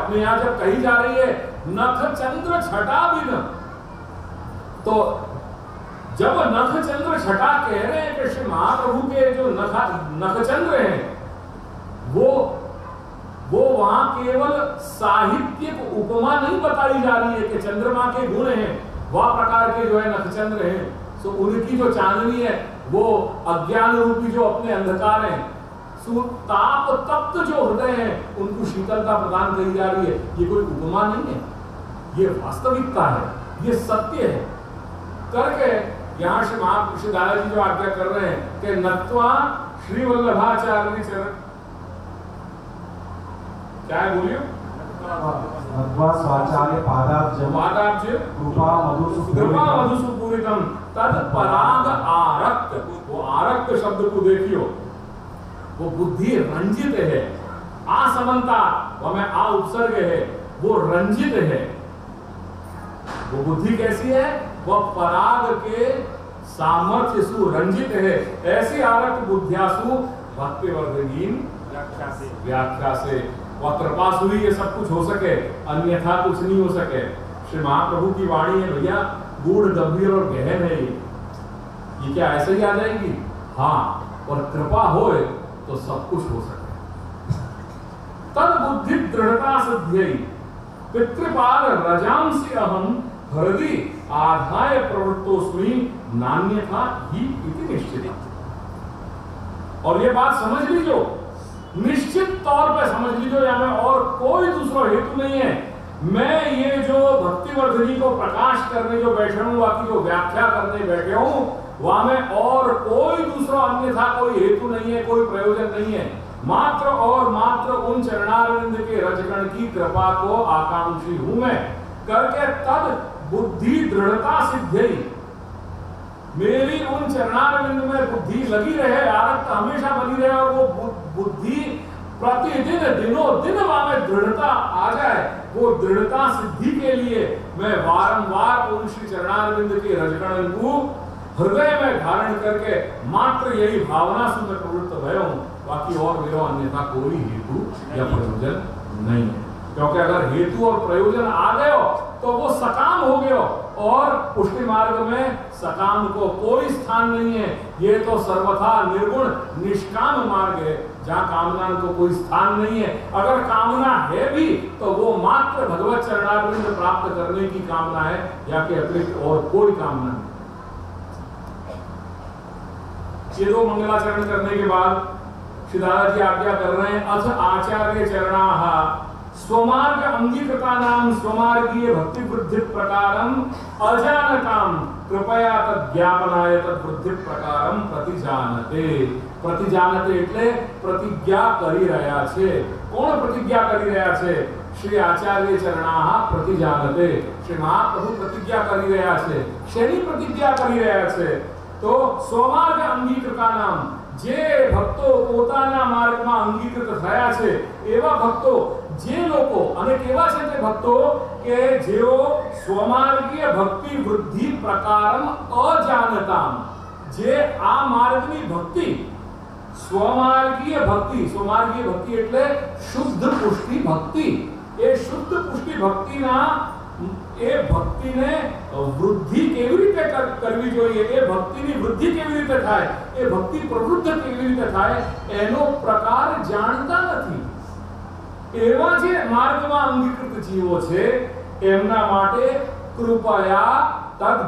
अपने यहाँ जब कही जा रही है नख चंद्र छटा बिन, तो जब नख चंद्र छटा कह रहे हैं कि श्री महाप्रभु के जो नख चंद्र हैं वो वहां केवल साहित्यिक उपमा नहीं बताई जा रही है कि चंद्रमा के गुण हैं, वह प्रकार के जो है नखचंद्र हैं, तो उनकी जो चांदनी है वो अज्ञान रूपी जो अपने अंधकार हैं, ताप तप्त जो हृदय हैं उनको शीतलता प्रदान करी जा रही है। ये कोई उपमा नहीं है, ये वास्तविकता है, ये सत्य है करके यहाँ श्री महापुरुष दादाजी जो आज्ञा कर रहे हैं कि नत्वा श्री वल्लभाचार्य चरण, क्या है बोलियो, स्वाचार्य पादाब्ज कृपा मधुसुपूरितम तद पराग आरक्त, वो आरक्त शब्द को देखियो, वो बुद्धि रंजित है, असमंता वह में आ उपसर्ग है, वो रंजित है। वो बुद्धि कैसी है, वह पराग के सामर्थ्य सु रंजित है। ऐसी आरक्त बुद्धियासु भक्तिवर्धनीन व्याख्या से वह कृपा सुई ये सब कुछ हो सके, अन्यथा कुछ नहीं हो सके। श्री महाप्रभु की वाणी है भैया, गूढ़ गंभीर और गहन है ये क्या ऐसे ही आ जाएगी? हाँ, और कृपा होए तो सब कुछ हो सके। तद बुद्धि दृढ़ता सिद्ध्यई पितृपाद रजांसि अहम हृदि आधाय प्रवृत्तोस्मि नान्यथा ही इति निश्चित। और ये बात समझ लीजिए, निश्चित तौर पे समझ लीजिए, या में और कोई दूसरा हेतु नहीं है। मैं ये जो भक्तिवर्धनी को प्रकाश करने जो बैठे हूं, बाकी जो व्याख्या करने बैठे हूं, वहां में और कोई दूसरा अन्यथा कोई हेतु नहीं है, कोई प्रयोजन नहीं है। मात्र और मात्र उन चरणारविंद के रजगण की कृपा को आकांक्षी हूं मैं करके तद बुद्धि दृढ़ता सिद्धि, मेरी उन चरणारविंद में बुद्धि लगी रहे, आरक्त हमेशा बनी रहे, और वो बुद्धि प्रतिदिन दिनों दिन में दृढ़ता आ जाए, वो दृढ़ता सिद्धि के लिए मैं बारंबार उन श्री चरणारविंद के रजगण को हृदय में धारण करके मात्र यही भावना से मैं प्रवृत्त भय हूं, बाकी और मेरा अन्यथा कोई हेतु या प्रयोजन नहीं है। क्योंकि अगर हेतु और प्रयोजन आ गए तो वो सकाम हो गए, और पुष्टि मार्ग में सकाम को कोई स्थान नहीं है। ये तो सर्वथा निर्गुण निष्काम मार्ग है, जहाँ कामना को कोई स्थान नहीं है। अगर कामना है भी तो वो मात्र भगवत चरणारविंद प्राप्त करने की कामना है, या के अतिरिक्त और कोई कामना नहीं। ये दो मंगलाचरण करने के बाद श्री दादाजी आज्ञा कर रहे हैं, अथ आचार्य चरणाः स्वमार्ग अंगीकृता नाम स्वमार्गीय भक्ति वृद्धि प्रकारम अजानताम कृपया तज्ञापनाय तद्वृद्धि प्रकारम प्रतिजानते। प्रतिजानते એટલે प्रतिज्ञा કરી રહ્યા છે। કોણ प्रतिज्ञा કરી રહ્યા છે? श्री आचार्य चरणाः प्रतिजानते। श्री महाप्रभु प्रतिज्ञा કરી રહ્યા છે। શેની प्रतिज्ञा કરી રહ્યા છે? તો स्वमार्ग अंगीकृता नाम, જે ભક્તો પોતાના માર્ગમાં અંગીકૃત થયા છે એવા ભક્તો, જે લોકો અને કેવા છે તે ભક્તો કે જેઓ સ્વમાર્ગીય ભક્તિ વૃદ્ધિ પ્રકારમ અજાનતામ, જે આ માર્ગની ભક્તિ સ્વમાર્ગીય ભક્તિ એટલે શુદ્ધ પુષ્ટિ ભક્તિ, એ શુદ્ધ પુષ્ટિ ભક્તિના એ ભક્તિને વૃદ્ધિ કેવી રીતે કરવી જોઈએ, એ ભક્તિની વૃદ્ધિ કેવી રીતે થાય, એ ભક્તિ પ્રવૃત્ત કેવી રીતે થાય એનો પ્રકાર જાણતા નથી। એવા જે માર્ગમાં અંગીકૃત જીવો છે એમના માટે કૃપયા તદ્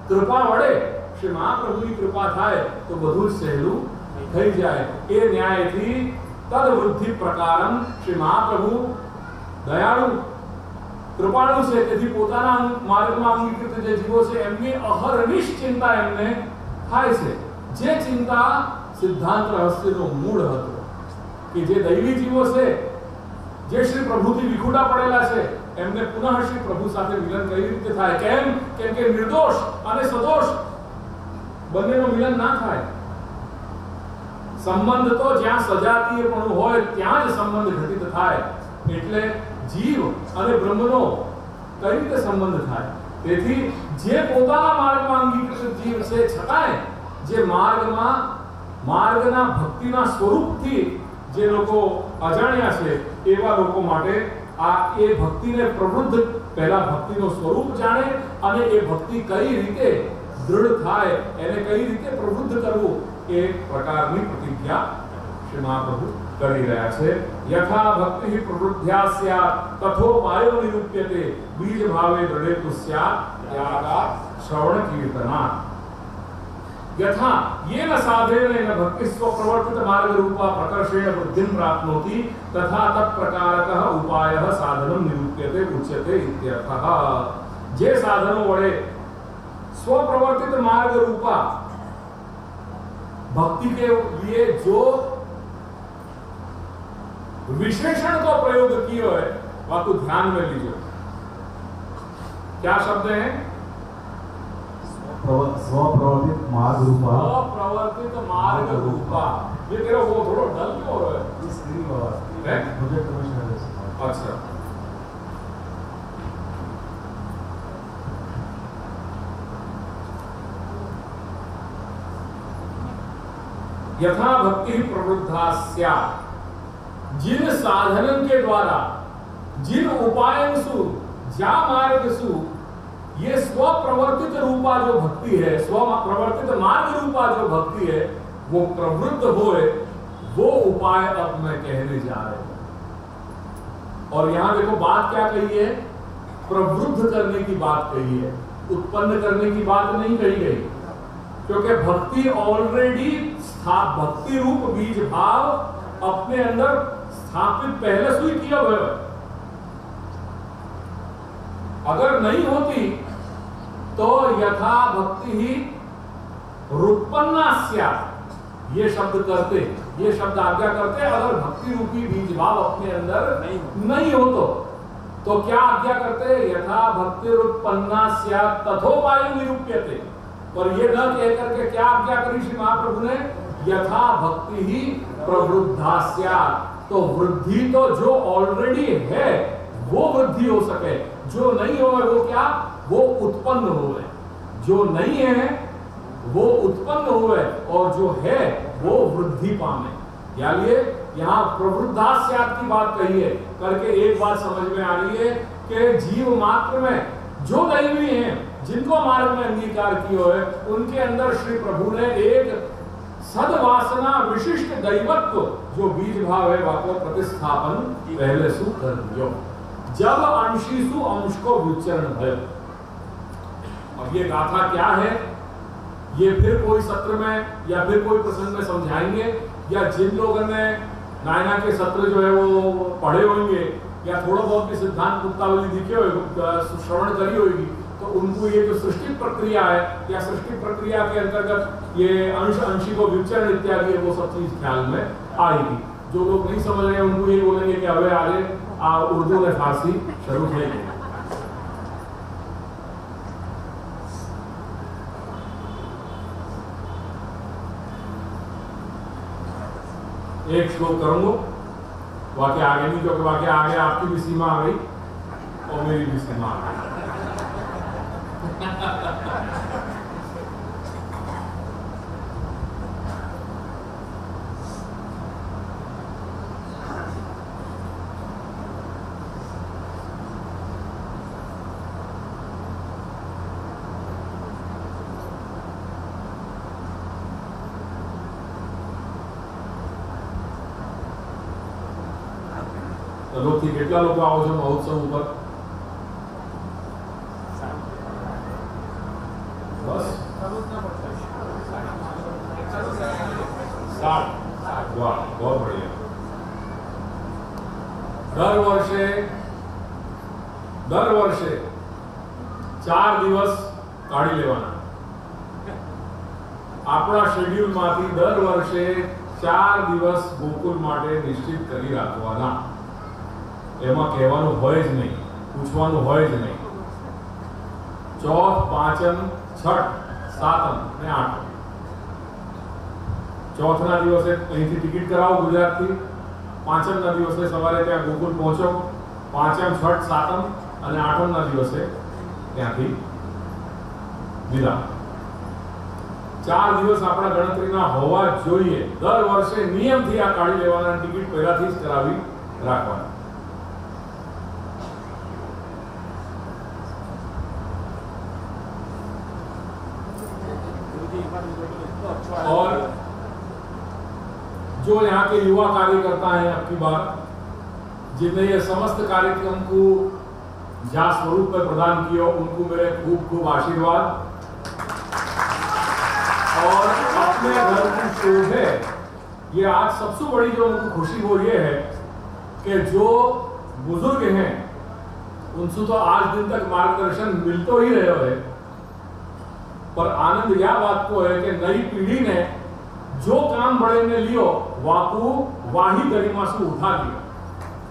કૃપા વડે શ્રી મહાપ્રભુની કૃપા થાય તો બધું સહેલું થઈ જાય। એ ન્યાયથી તદ વૃદ્ધિ પ્રકારમ શ્રી મહાપ્રભુ દયાળુ કૃપાળુ છે, તેથી પોતાના માર્ગમાં અંગીકૃત જે જીવો છે એમની અહર્નિશ ચિંતા એમને થાય છે। જે ચિંતા સિદ્ધાંત રહસ્યનો મૂળ હતો કે જે દૈવી જીવો છે, જે શ્રી પ્રભુથી વિખૂટા પડેલા છે, એમને પુનઃ શ્રી પ્રભુ સાથે મિલન કઈ રીતે થાય? કેમ કે નિર્દોષ અને સદોષ બંનેનો મિલન ના થાય। સંબંધ તો જ્યાં સજાતીયપણું હોય ત્યાં જ સંબંધ ઘટિત થાય। એટલે जीव અને બ્રહ્મનો કઈ રીતે સંબંધ થાય? તેથી જે પોતાના માર્ગમાં અંગીકૃત જીવ છે, છતાંય જે માર્ગના ભક્તિના સ્વરૂપથી જે લોકો અજાણ્યા છે એવા લોકો માટે આ એ ભક્તિને પ્રવૃદ્ધ પહેલા ભક્તિનો સ્વરૂપ જાણે અને એ ભક્તિ કઈ રીતે દૃઢ થાય એને કઈ રીતે પ્રવૃદ્ધ કરવું એ પ્રકારની પ્રતિજ્ઞા શ્રી મહાપ્રભુ કરી રહ્યા છે. યથા ભક્તિ પ્રવૃદ્ધ્યા સ્યાत् તથોપાયો નિરૂપ્યતે બીજ ભાવે દૃઢેતુ સ્યાत् ત્યાગાत् શ્રવણ કીર્તનાत्. यथा येन साधनेन भक्ति स्वप्रवर्तित मार्ग रूपा प्रकर्षेण बुद्धिं प्राप्नोति तथा तत्प्रकारकः उपायः साधनं निरूप्यते उच्यते इत्यर्थः. जे साधनों वडे स्वप्रवर्तित मार्ग रूपा भक्ति के लिए जो विशेषण का प्रयोग किया है वह तो ध्यान में लीजिए. क्या शब्द है? स्वप्रवर्तित मार्ग रूपा. स्वप्रवर्तित मार्ग रूपा. ये तेरा वो थोड़ा डल क्यों हो रहा है? है? Project commissioner. अच्छा. यथा भक्ति प्रवृद्धा स्यात्. जिन साधनन के द्वारा जिन उपायंसु ज्या मार्गसु ये स्वप्रवर्तित रूपा जो भक्ति है, स्वप्रवर्तित मार्ग रूपा जो भक्ति है वो प्रवृत्त होए, वो उपाय अब मैं कहने जा रहा हूं. और यहां देखो बात क्या कही है? प्रवृद्ध करने की बात कही है, उत्पन्न करने की बात नहीं कही गई. क्योंकि भक्ति ऑलरेडी भक्ति रूप बीज भाव अपने अंदर स्थापित पहले से ही किया हुआ है. अगर नहीं होती तो यथा भक्ति ही रुत्पन्ना स्यात्. ये शब्द करते, ये शब्द आज्ञा करते अगर भक्ति रूपी बीज भाव अपने अंदर नहीं हो तो क्या आज्ञा करते? यथा भक्ति रुत्पन्ना स्यात् तथोपायो निरूप्यते. और ये न कह करके क्या आज्ञा करी श्री महाप्रभु ने? यथा भक्ति ही प्रवृद्धा स्यात्. तो वृद्धि तो जो ऑलरेडी है वो वृद्धि हो सके, जो नहीं हो वो क्या? वो उत्पन्न हुए. जो नहीं है वो उत्पन्न हुए और जो है वो वृद्धि पावे. यानी यहाँ प्रवृद्धा स्यात् की बात कही है करके एक बात समझ में आ रही है कि जीव मात्र में जो दैवी हैं जिनको मार्ग में अंगीकार किया है उनके अंदर श्री प्रभु ने एक सद्वासना विशिष्ट दैवत्व जो बीज भाव है वह प्रतिस्थापन पहले सु कर दियो जब अंशीसु अंश को विचरण है. अब ये गाथा क्या है ये फिर कोई सत्र में या फिर कोई प्रसंग में समझाएंगे, या जिन लोगों ने नायना के सत्र जो है वो पढ़े होंगे या थोड़ा बहुत भी सिद्धांत मुक्तावली दिखे होगी, श्रवण करी होगी, तो उनको ये जो सृष्टि प्रक्रिया है या सृष्टि प्रक्रिया के अंतर्गत ये अंश अंशी को विचरण इत्यादि है वो सब चीज ख्याल में आएगी. जो लोग नहीं समझ रहे हैं उनको ये बोलेंगे कि अबे आगे उर्दू ने फारसी शुरू की. एक श्लोक करूंगा, वाक्य आगे नहीं, क्योंकि वाक्य आगे आपकी भी सीमा आ गई और मेरी भी सीमा आ गई. लोग કેટલા લોકો આવો છો મહોત્સવ ઉપર? બસ 60. વાહ, बहुत बढ़िया. દર વર્ષે 4 દિવસ કાઢી લેવાના. આપણા શેડ્યુલ માંથી દર વર્ષે 4 દિવસ ગોકુલ માટે નિશ્ચિત કરી રાખવાના. એમાં કહેવાનું હોય જ નહીં, પૂછવાનું હોય જ નહીં. ચોથ, પાંચમ, છઠ, સાતમ અને આઠમ. ચોથના દિવસે અહીંથી ટિકિટ કરાવો ગુજરાતથી. પાંચમના દિવસે સવારે ત્યાં ગોકુલ પહોંચો. પાંચમ, છઠ, સાતમ અને આઠમના દિવસે ત્યાંથી વિદાય. 4 દિવસ આપણા ગણતરીના હોવા જોઈએ. દર વર્ષે નિયમથી આ કાઢી લેવાના, ટિકિટ પહેલાથી જ કરાવી રાખવાના. और जो यहाँ के युवा कार्यकर्ता हैं अब की बार जिनने ये समस्त कार्यक्रम को जा स्वरूप में प्रदान किया, उनको मेरे खूब खूब आशीर्वाद। और अपने घर की शोभे, ये आज सबसे बड़ी जो उनको खुशी वो ये है कि जो बुजुर्ग हैं उनसे तो आज दिन तक मार्गदर्शन मिलते ही रहे है, पर आनंद यह बात को है कि नई पीढ़ी ने जो काम बड़े ने लियो वाकू वाही गरिमा से उठा लिया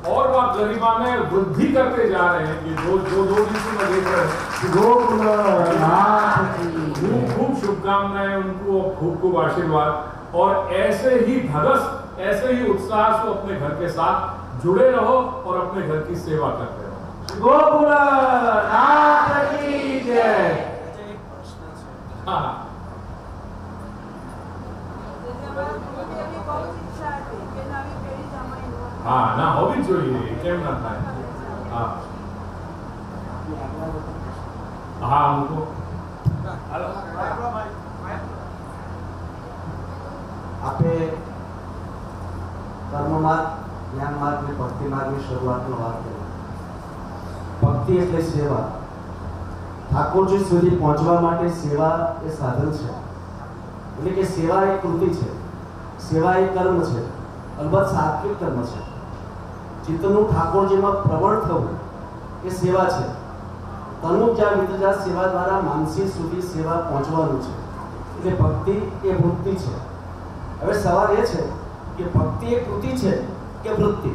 और वह गरिमा में वृद्धि करते जा रहे हैं। ये जो जो दो दिन से मैं देख रहे हैं, खूब शुभकामनाएं उनको, खूब खूब आशीर्वाद। और ऐसे ही धगस, ऐसे ही उत्साह से अपने घर के साथ जुड़े रहो और अपने घर की सेवा करते रहो। हाँ, हाँ ना होवी જોઈએ કેમ ના થાય। हाँ हाँ उनको आपे कर्म मार्ग, ज्ञान मार्ग ने भक्ति मार्ग ની શરૂઆતનો વાત કરી। ભક્તિ એટલે સેવા। ઠાકોરજી સુધી પહોંચવા માટે સેવા એ સાધન છે, એટલે કે સેવા એક કૃતિ છે, સેવા એક કર્મ છે, અલબત્ત સાત્વિક કર્મ છે। ચિત્તનું ઠાકોરજીમાં પ્રવણ થવું એ સેવા છે। તનુજા વિતજા સેવા દ્વારા માનસી સુધી સેવા પહોંચવાનું છે, એટલે ભક્તિ એ વૃત્તિ છે। હવે સવાલ એ છે કે ભક્તિ એ કૃતિ છે કે વૃત્તિ?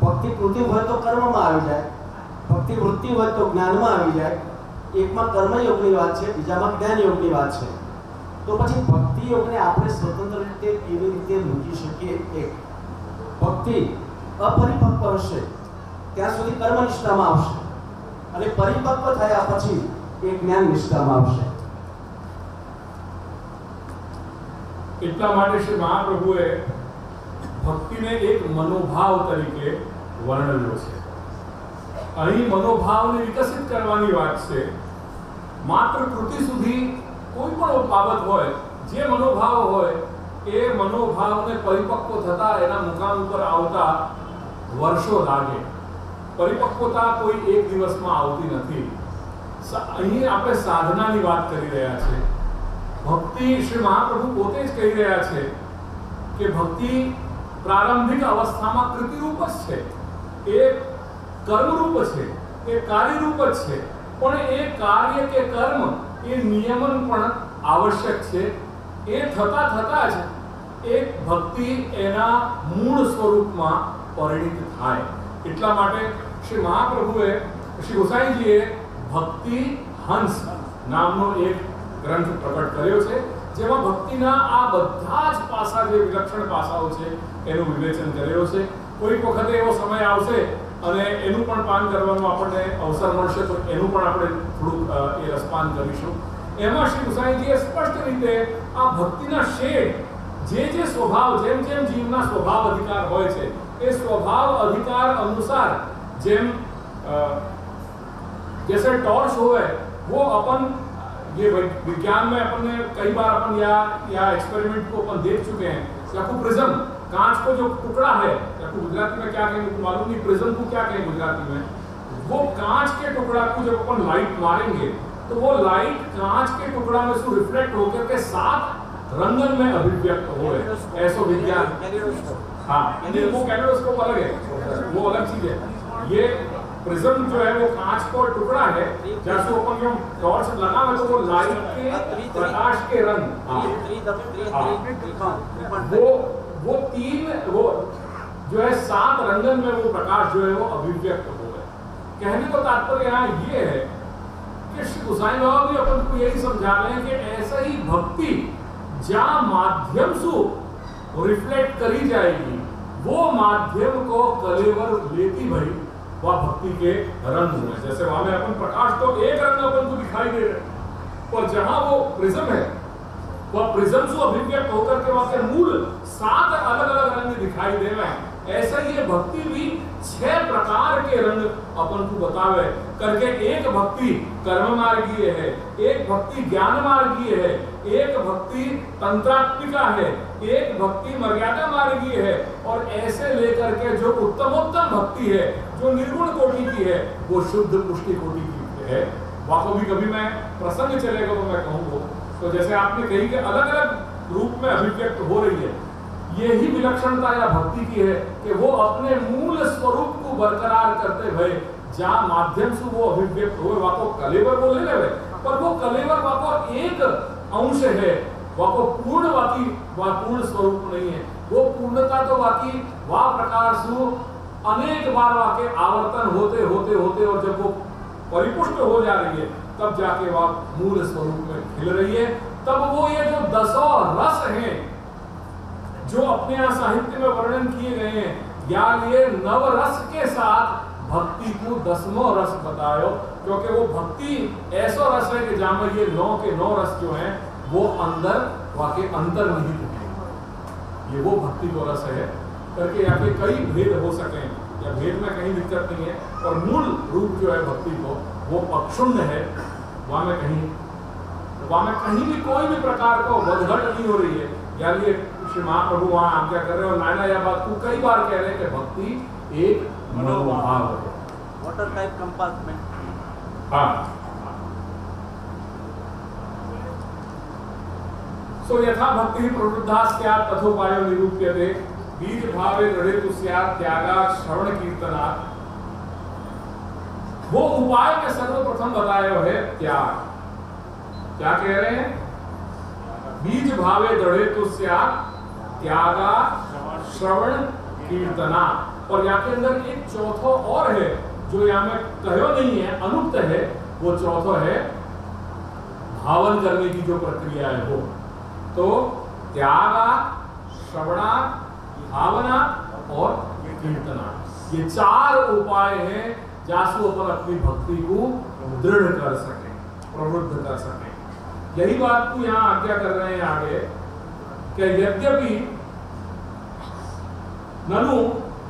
ભક્તિ કૃતિ હોય તો કર્મમાં આવી જાય, ભક્તિ વૃત્તિ હોય તો જ્ઞાનમાં આવી જાય। એકમાં કર્મયોગની વાત છે, બીજામાં જ્ઞાન યોગની વાત છે। તો પછી ભક્તિ યોગને આપણે સ્વતંત્ર રીતે કેવી રીતે મૂકી શકીએ? એક ભક્તિ અપરિપક્વ હશે ત્યાં સુધી કર્મ નિષ્ઠામાં આવશે, અને પરિપક્વ થયા પછી એ જ્ઞાન નિષ્ઠામાં આવશે। એટલા માટે શ્રી મહાપ્રભુએ ભક્તિને એક મનોભાવ તરીકે વર્ણવ્યો છે। અહીં મનોભાવને વિકસિત કરવાની વાત છે। માત્ર કૃતિ સુધી કોઈ પણ બાબત હોય, જે મનોભાવ હોય એ મનોભાવને પરિપક્વ થતા એના મુકામ ઉપર આવતા વર્ષો લાગે। પરિપક્વતા કોઈ એક દિવસમાં આવતી નથી। અહીં આપણે સાધનાની વાત કરી રહ્યા છે। ભક્તિ શ્રી મહાપ્રભુ પોતે જ કહી રહ્યા છે કે ભક્તિ પ્રારંભિક અવસ્થામાં કૃતિરૂપ જ છે, એ કર્મરૂપ છે, એ કાર્યરૂપ જ છે, પણ એ કાર્ય કે કર્મ એ નિયમન પણ આવશ્યક છે। એ થતા થતા જ એક ભક્તિ એના મૂળ સ્વરૂપમાં પરિણિત થાય। એટલા માટે શ્રી મહાપ્રભુએ, શ્રી ગોસાઈજીએ ભક્તિ હંસ નામનો એક ગ્રંથ પ્રકટ કર્યો છે, જેમાં ભક્તિના આ બધા જ પાસા, જે વિલક્ષણ પાસાઓ છે એનું વિવેચન કર્યો છે। કોઈક વખતે એવો સમય આવશે અને એનું પણ પાન કરવાનો આપણને અવસર મળશે, તો એનું પણ આપણે થોડુંક એ રસપાન કરીશું। એમાં શ્રી ગુસાઈજીએ સ્પષ્ટ રીતે આ ભક્તિના શેડ, જે સ્વભાવ, જેમ જેમ જીવના સ્વભાવ અધિકાર હોય છે, એ સ્વભાવ અધિકાર અનુસાર જેમ जैसे टॉर्च हो है वो अपन ये विज्ञान में अपन ने कई बार अपन या एक्सपेरिमेंट को अपन देख चुके हैं। या को प्रिज्म, कांच को जो टुकड़ा है, या को गुजराती में क्या कहेंगे मालूम नहीं, प्रिज्म को क्या कहेंगे गुजराती में, वो कांच के टुकड़ा को जब अपन लाइट मारेंगे तो वो लाइट कांच के टुकड़ा में से रिफ्लेक्ट होकर के 7 रंगन में अभिव्यक्त हो है। ऐसा विज्ञान, हाँ वो कैलेडोस्कोप अलग है, वो अलग चीज है। ये प्रिज्म जो है वो कांच का टुकड़ा है, जैसे अपन जो टॉर्च लगावे तो वो लाइट के प्रकाश के रंग, वो 3 वो जो है 7 रंगन में वो प्रकाश जो है वो अभिव्यक्त हो गए। कहने का तात्पर्य यहाँ ये है कि श्री गोसाई बाबा भी अपन को यही समझा रहे हैं कि ऐसा ही भक्ति जहाँ माध्यम से रिफ्लेक्ट करी जाएगी, वो माध्यम को कलेवर लेती भई वह भक्ति के रंग में। जैसे वहां में अपन प्रकाश तो एक रंग अपन को दिखाई दे रहे, और जहां वो प्रिज्म है, वह प्रिज्म से अभिव्यक्त होकर के वहां के मूल 7 अलग अलग रंग दिखाई दे रहे हैं। ऐसा ही ये भक्ति भी 6 प्रकार के रंग अपन को बतावे करके। एक भक्ति कर्म मार्गीय है, एक भक्ति ज्ञान मार्गीय है, एक भक्ति तंत्रात्मिका है, एक भक्ति मर्यादा मार्गीय है, और ऐसे लेकर के जो उत्तमोत्तम भक्ति है, जो निर्गुण कोटि की है, वो शुद्ध पुष्टि कोटि की है। वहाँ कभी मैं प्रसंग चलेगा तो मैं कहूँगा, तो जैसे आपने कही कि अलग अलग रूप में अभिव्यक्त हो रही है, यही विलक्षणता या भक्ति की है कि वो अपने मूल स्वरूप को बरकरार करते हुए जहाँ माध्यम से वो अभिव्यक्त हुए, वहाँ को कलेवर बोले ना, पर वो कलेवर वहाँ को एक अंश है, वहाँ को पूर्ण वाकी वह पूर्ण स्वरूप नहीं है। वो पूर्णता तो वाकी वह प्रकार से अनेक बार वाके आवर्तन होते होते होते और जब वो परिपुष्ट हो जा रही है, तब जाके वह मूल स्वरूप में खिल रही है। तब वो ये जो 10 रस हैं जो अपने यहाँ साहित्य में वर्णन किए गए हैं, या ये नव रस के साथ भक्ति को 10वां रस बतायो, क्योंकि वो भक्ति ऐसा रस है कि जहां में ये 9 के 9 रस जो हैं वो अंदर वाके अंतर्निहित है। ये वो भक्ति को रस है करके यहाँ पे कई भेद हो सके, या भेद में कहीं दिक्कत नहीं है, और मूल रूप जो है भक्ति को वो पक्षुण्य है। वहां में कहीं भी कोई भी प्रकार को बदघट नहीं हो रही है। यानी ये श्री महाप्रभु वहां आज्ञा कर रहे हो, नायना यह बात को कई बार कह रहे हैं कि भक्ति एक मनोभाव है, वाटर टाइप कंपार्टमेंट। हाँ। सो यथा भक्ति प्रवृद्धा स्यात् तथोपायो निरूप्यते, बीज भावे दृढ़ेतु स्यात् त्यागात् श्रवण कीर्तनात्। वो उपाय में सर्वप्रथम बताया है त्याग। क्या कह रहे हैं? बीज भावे दृढ़ेतु स्यात् त्यागात् श्रवण कीर्तनात्। और यहाँ के अंदर एक चौथा और है जो यहाँ में कहो नहीं है, अनुक्त है। वो चौथा है भावन करने की जो प्रक्रिया है वो। तो त्यागात्, श्रवणात्, भावना और कीर्तना, ये 4 उपाय हैं जासु अपन अपनी भक्ति को दृढ़ कर सके, प्रवृद्ध कर सके। यही बात को यहाँ आज्ञा कर रहे हैं आगे कि यद्यपि ननु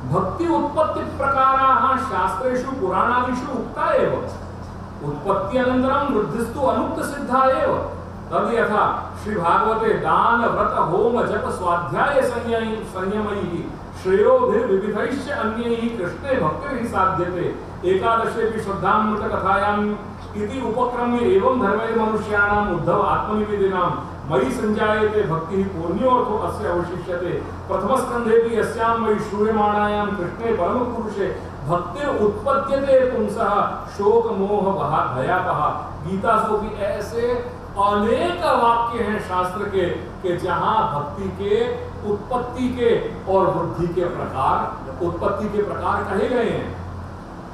भक्ति उत्पत्ति प्रकाराः शास्त्रेषु पुराणादिषु उक्ता एव, उत्पत्ति अनन्तरं वृद्धिस्तु अनुक्त सिद्धा एव। तद यथा श्री भागवते दान व्रत होम जप स्वाध्याय संयमैः श्रेयोभिर्विविधैश्च अन्यैः कृष्णे भक्तिर्हि साध्यते। एकादशेऽपि श्रद्धामृत कथायाम् इति उपक्रम्य एवं धर्मे मनुष्याणाम् उद्धव आत्मनिवेदिनां मयि संजायते भक्तिः पुण्योऽर्थो अस्य अवशिष्यते। प्रथमस्कन्धेऽपि यस्यां मयि श्रूयमाणायां कृष्णे परमपुरुषे भक्तिर उत्पद्यते पुंसः शोक मोह भयापः। गीता से भी ऐसे अनेक वाक्य हैं शास्त्र के कि जहां भक्ति के उत्पत्ति के और वृद्धि के प्रकार, उत्पत्ति के प्रकार कहे गए हैं।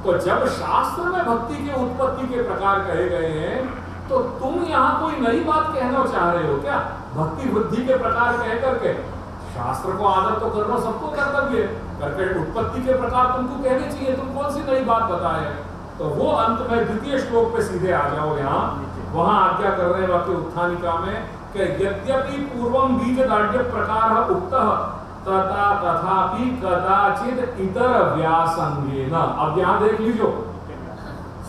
तो जब शास्त्र में भक्ति के उत्पत्ति के प्रकार कहे गए हैं, तो तुम यहाँ कोई नई बात कहना चाह रहे हो क्या? भक्ति वृद्धि के प्रकार कह करके शास्त्र को आदर तो करना सबको कर्तव्य करके उत्पत्ति के प्रकार तुमको कहने चाहिए, तुम कौन सी नई बात बताए? तो वो अंत में द्वितीय श्लोक पे सीधे आ जाओ। यहाँ वहां आज्ञा कर रहे हैं वाक्य उत्थानिका में कि यद्यपि पूर्वम बीज दाढ़्य प्रकार उक्तः तथा तथापि कदाचित इतर व्यासंगेन। अब यहाँ देख लीजिए,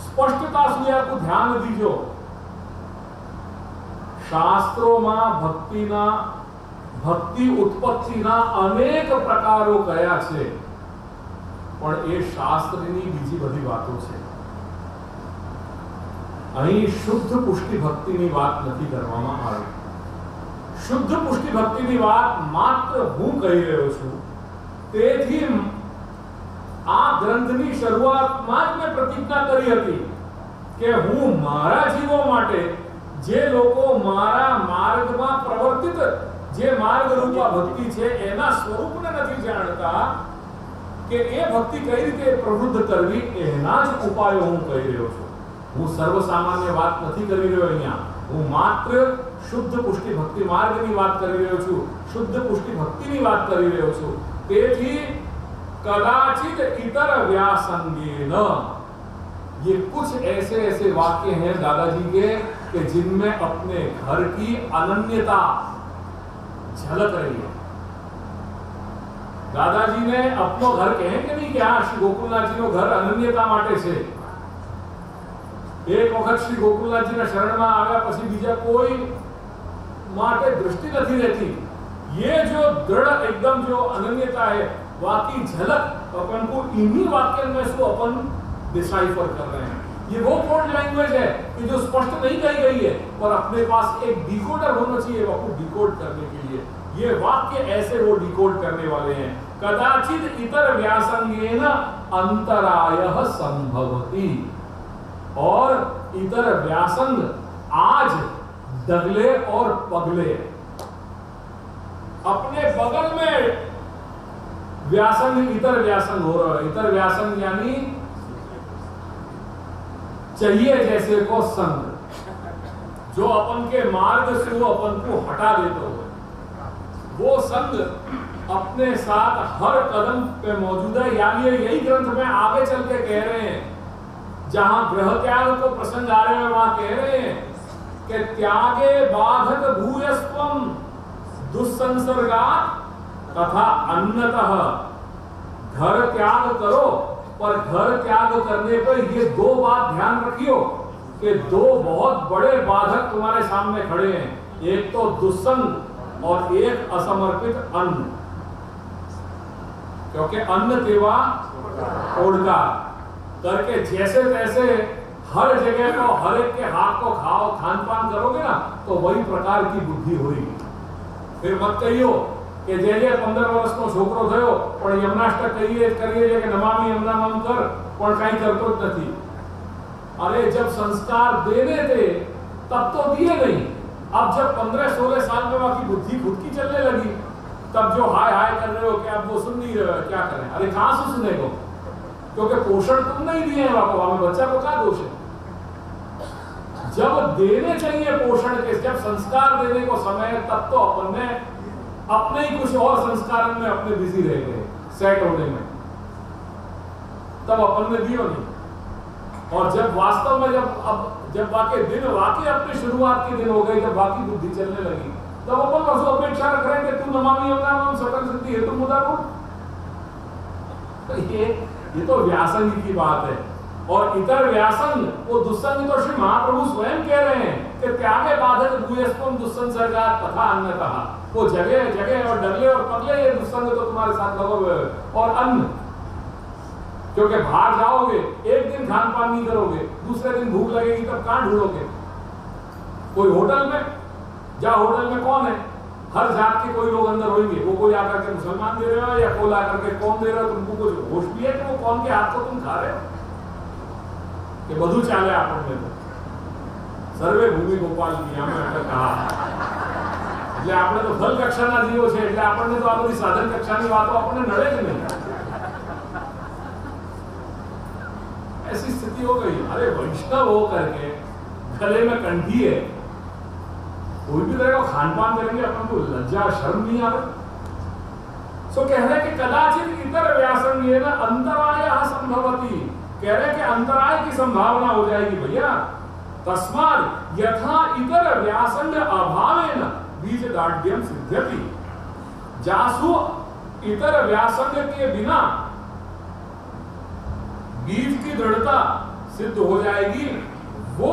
स्पष्टता से को ध्यान दीजिए। शास्त्रों में भक्ति उत्पत्ति ना अनेक प्रकारों कया छे, पण ए शास्त्रनी बीजी बधी बातों छे। અહીં શુદ્ધ પુષ્ટિ ભક્તિની વાત નથી કરવામાં આવી। શુદ્ધ પુષ્ટિ ભક્તિની વાત માત્ર હું કહી રહ્યો છું। તેથી આ ગ્રંથની શરૂઆતમાં જ મેં પ્રતિજ્ઞા કરી હતી કે હું મારા જીવો માટે જે લોકો મારા માર્ગમાં પ્રવર્તિત જે માર્ગ રૂપા ભક્તિ છે એના સ્વરૂપને નથી જાણતા કે એ ભક્તિ કઈ રીતે પ્રવૃદ્ધ કરવી, એના જ ઉપાયો હું કહી રહ્યો છું। હું સર્વસામાન્ય વાત નથી કરી રહ્યો અહીંયા। હું માત્ર શુદ્ધ પુષ્ટિ ભક્તિ માર્ગની વાત કરી રહ્યો છું, શુદ્ધ પુષ્ટિ ભક્તિની વાત કરી રહ્યો છું। તેથી કદાચિત ઇતર વ્યાસંગેન, ये कुछ ऐसे ऐसे वाक्य हैं दादाजी के कि जिनमें अपने घर की अनन्यता झलक रही है। दादाजी ने अपनो घर कहे कि नहीं कि हाँ श्री गोकुलनाथ जी नो घर अनन्यता माटे छे। एक वक्त श्री गोकुलनाथ जी ना शरण में आव्या पछी बीजा कोई माटे दृष्टि नहीं रहती। ये जो दृढ़ एकदम जो अनन्यता है वाकी झलक अपन को इन्हीं वाक्य में से अपन डिसाइफर कर रहे हैं। ये वो कोड लैंग्वेज है कि जो स्पष्ट नहीं कही गई है पर अपने पास एक डिकोडर होना चाहिए वो डिकोड करने के लिए। ये वाक्य ऐसे वो डिकोड करने वाले हैं। कदाचित इतर व्यासंगेन अंतरायः संभवति, और इतर व्यासंग आज दगले और पगले, अपने बगल में व्यासंग इतर व्यासंग हो रहा है। इतर व्यासंग यानी चाहिए जैसे को संग, जो अपन के मार्ग से वो अपन को हटा देते हो, वो संग अपने साथ हर कदम पे मौजूद है। यानी यही ग्रंथ में आगे चल के कह रहे हैं, जहां ग्रह त्याग को प्रसंग आ रहे हैं वहां कह रहे हैं कि त्यागे बाधक भूयस्त्वम दुस्संसर्गात् तथा अन्नतः। घर त्याग करो, पर घर त्याग करने पर ये दो बात ध्यान रखियो कि दो बहुत बड़े बाधक तुम्हारे सामने खड़े हैं, एक तो दुस्संग और एक असमर्पित अन्न। क्योंकि अन्न तेवा ओढ़का करके जैसे तैसे हर जगह को हर एक के हाथ को खाओ खान पान करोगे ना तो वही प्रकार की बुद्धि होगी। फिर मत कहियो कि जैसे 15 वर्ष को छोकरो थयो पण यमुनाष्टक करिए कि नमामि यमुनामम कर पण कहीं करतो ज नहीं। अरे जब संस्कार देने थे तब तो दिए नहीं, अब जब 15-16 साल में बाकी बुद्धि खुद की चलने लगी तब जो हाय हाय कर रहे हो कि आप वो सुन नहीं रहे हो, क्या करें? अरे कहां से सुने को, क्योंकि पोषण तुम नहीं दिए हैं बाबा, हमें बच्चा को क्या दोष है? जब देने चाहिए पोषण के, जब संस्कार देने को समय तब तो अपन ने अपने ही कुछ और संस्कार में अपने बिजी रह गए सेट होने में, तब अपन ने दियो नहीं। और जब वास्तव में जब वाकई दिन वाकई अपनी शुरुआत के दिन हो गए, जब बाकी बुद्धि चलने लगी तब अपन बस अपेक्षा रख रहे हैं कि तू नमामि यमुनामम सकल सिद्धि हेतु मुदा को। ये तो व्यासंग की बात है। और इतर व्यासंग वो दुस्संग तो श्री महाप्रभु स्वयं कह रहे हैं कि त्यागे बाधक भूयस्त्वम दुस्संसर्गात् तथा अन्नतः। वो जगह जगह और डगले और पगले ये दुस्संग तो तुम्हारे साथ लगे हुए हैं। और अन्न, क्योंकि बाहर जाओगे एक दिन खान पान नहीं करोगे, दूसरे दिन भूख लगेगी तब कहां ढूंढोगे? कोई होटल में जा, होटल में कौन है? हर जात के कोई लोग अंदर होंगे, वो कोई आकर के मुसलमान दे रहे हो या कोई आकर के कौन दे रहे हो, तुमको कुछ होश भी है कि वो कौन के हाथ को तुम खा रहे हो? कि बधु चाले आपने सर्वे भूमि गोपाल की हमने कहा એટલે આપણે તો ફલ કક્ષાના જીવો છે એટલે આપણને તો આ બધી સાધન કક્ષાની વાતો આપણને નડે જ નહીં। ऐसी स्थिति हो गई। अरे वैष्णव हो करके गले में कंठी है, कोई भी तरह का खान पान करेंगे अपन को लज्जा शर्म नहीं आ रहा। सो कह रहे कि कदाचित इतर व्यासंगेन अंतरायः संभवति, कह रहे कि अंतराय की संभावना हो जाएगी भैया। तस्मात् यथा इतर व्यासंग अभावेन बीज दाढ़्यम सिद्ध्यति, जासु इतर व्यासंग के बिना बीज की दृढ़ता सिद्ध हो जाएगी, वो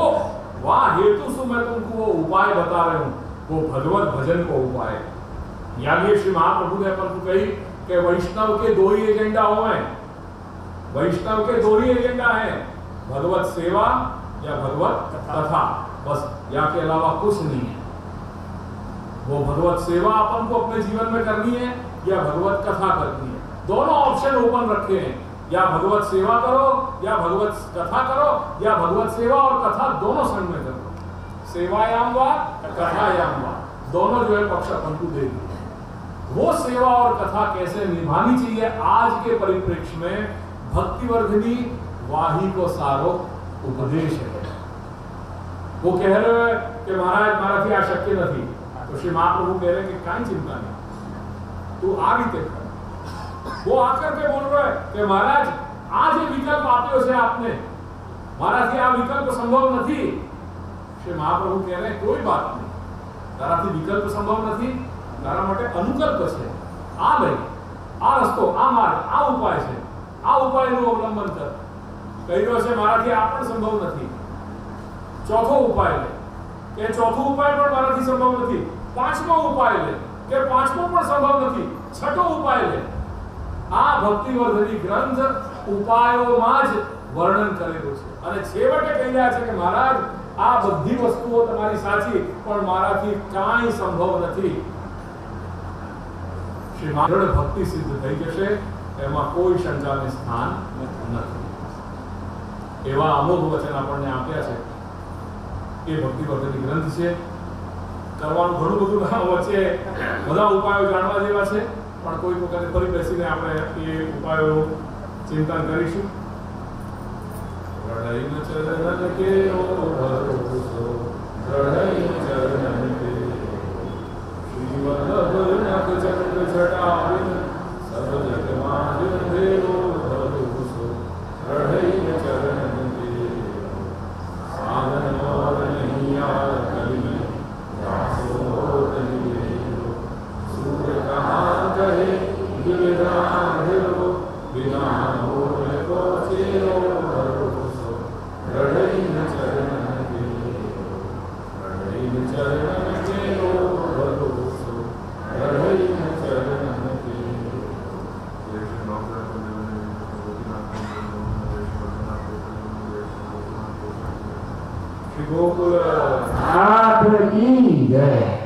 वह हेतु से मैं तुमको वो उपाय बता रहा हूं, वो भगवत भजन को उपाय। यानी श्री महाप्रभु ने अपन को कही कि वैष्णव के दो ही एजेंडा हुए, वैष्णव के दो ही एजेंडा है, भगवत सेवा या भगवत कथा, बस या के अलावा कुछ नहीं है। वो भगवत सेवा अपन को अपने जीवन में करनी है या भगवत कथा करनी है, दोनों ऑप्शन ओपन रखे हैं। या भगवत सेवा करो या भगवत कथा करो, या भगवत सेवा और कथा दोनों संग में करो, सेवायाम वा कथायाम वा, दोनों जो है पक्ष अपन को देगी। वो सेवा और कथा कैसे निभानी चाहिए आज के परिप्रेक्ष्य में, भक्तिवर्धिनी वाही को सारो उपदेश है। वो कह रहे हैं कि महाराज माराथी आ शक्य नहीं, तो श्री महाप्रभु कह रहे हैं कि काई चिंता नहीं, तू आ भी तेरे। वो आकर के बोल रहे हैं कि महाराज आज ये विकल्प आप्यो से आपने, महाराज ये आ विकल्प संभव नहीं। श्री महाप्रभु कह रहे हैं कोई बात नहीं, ताराथी विकल्प संभव नहीं, तारा માટે અનુકલ્પ છે। આ લઈ આ રસ્તો આ માર્ગ આ ઉપાય છે, આ ઉપાયનું અવલંબન કર। કહી રહ્યો છે મારાથી આ પણ સંભવ નથી, ચોથો ઉપાય લે, કે ચોથો ઉપાય પણ મારાથી સંભવ નથી, પાંચમો ઉપાય લે કે પાંચમો પણ સંભવ નથી, છઠ્ઠો ઉપાય લે. આ ભક્તિવર્ધની ગ્રંથ ઉપાયોમાં જ વર્ણન કરેલું છે અને છેવટે કહી રહ્યા છે કે મહારાજ આ બધી વસ્તુઓ તમારી સાચી પણ મારાથી કાંઈ સંભવ નથી. શ્રી મહારાજ ભક્તિ સિદ્ધ થઈ જશે એમાં કોઈ શંકાને સ્થાન નથી. એવા અમોઘ વચન આપણને આપ્યા છે. એ ભક્તિવર્ધની ગ્રંથ છે. કરવાનું ઘણું બધું વચ્ચે બધા ઉપાયો જાણવા જેવા છે પણ કોઈ વખતે ફરી બેસીને આપણે એ ઉપાયો ચિંતન કરીશું. રડૈન ચરણ કેરો ભરોસો, રડૈન ચરણ કે શ્રી વલ્લભ નખ ચંદ્ર જટાવિન સબ જગ માજ અંધેરો ભરોસો, રડૈન ચરણ કે સાધન और नहीं यार कली दासो तनियो सूर्य कहाँ कहे गिरधारो बिना मोर को चेरो भरोसो, रडैन चरण के रो भरोसो, रडैन चरण के. श्री गोकुल नाथ की जय.